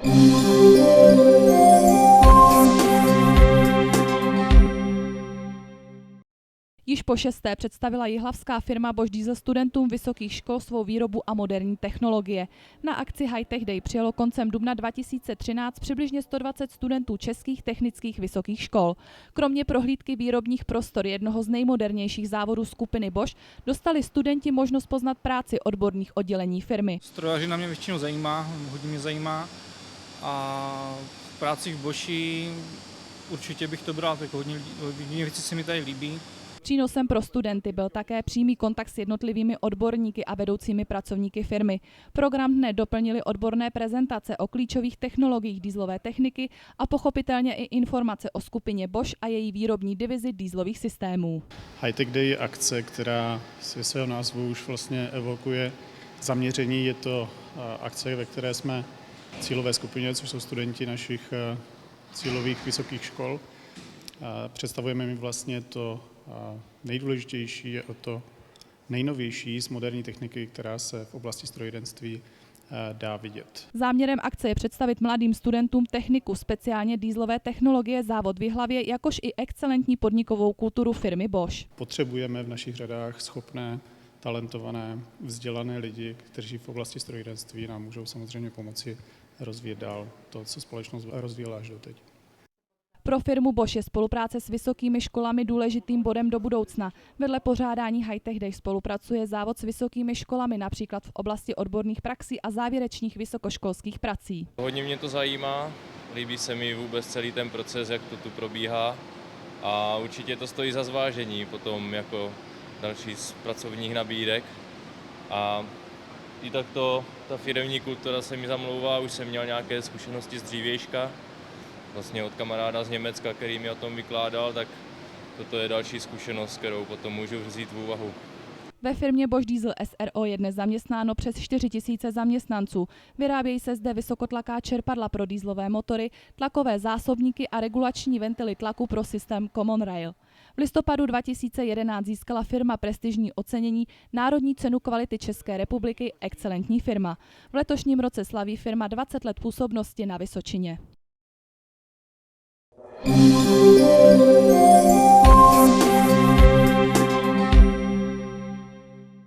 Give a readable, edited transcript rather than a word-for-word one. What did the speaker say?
Již po 6. představila jihlavská firma Bosch Diesel studentům vysokých škol svou výrobu a moderní technologie. Na akci High-Tech Day přijelo koncem dubna 2013 přibližně 120 studentů českých technických vysokých škol. Kromě prohlídky výrobních prostor jednoho z nejmodernějších závodů skupiny Bosch dostali studenti možnost poznat práci odborných oddělení firmy. Strojařina mě většinou zajímá, hodně mě zajímá a v práci v Boschi určitě bych to bral, tak hodně věcí se mi tady líbí. Přínosem pro studenty byl také přímý kontakt s jednotlivými odborníky a vedoucími pracovníky firmy. Program dne doplnili odborné prezentace o klíčových technologiích dieselové techniky a pochopitelně i informace o skupině Bosch a její výrobní divizi dieselových systémů. High-Tech Day je akce, která ze svého názvu už vlastně evokuje zaměření. Je to akce, ve které jsme cílové skupině, což jsou studenti našich cílových vysokých škol. Představujeme mi vlastně to nejdůležitější a to nejnovější z moderní techniky, která se v oblasti strojírenství dá vidět. Záměrem akce je představit mladým studentům techniku, speciálně dieselové technologie, závod v Jihlavě, jakož i excelentní podnikovou kulturu firmy Bosch. Potřebujeme v našich řadách schopné, talentované, vzdělané lidi, kteří v oblasti strojírenství nám můžou samozřejmě pomoci rozvíjet dál to, co společnost rozvíjela až doteď. Pro firmu Bosch je spolupráce s vysokými školami důležitým bodem do budoucna. Vedle pořádání High-Tech Day spolupracuje závod s vysokými školami, například v oblasti odborných praxí a závěrečných vysokoškolských prací. Hodně mě to zajímá, líbí se mi vůbec celý ten proces, jak to tu probíhá a určitě to stojí za zvážení potom jako další z pracovních nabídek. A i takto ta firemní kultura se mi zamlouvá, už jsem měl nějaké zkušenosti z dřívějška. Vlastně od kamaráda z Německa, který mi o tom vykládal, tak toto je další zkušenost, kterou potom můžu vzít v úvahu. Ve firmě Bosch Diesel SRO je dnes zaměstnáno přes 4 000 zaměstnanců. Vyrábějí se zde vysokotlaká čerpadla pro dieselové motory, tlakové zásobníky a regulační ventily tlaku pro systém Common Rail. V listopadu 2011 získala firma prestižní ocenění Národní cenu kvality České republiky Excelentní firma. V letošním roce slaví firma 20 let působnosti na Vysočině.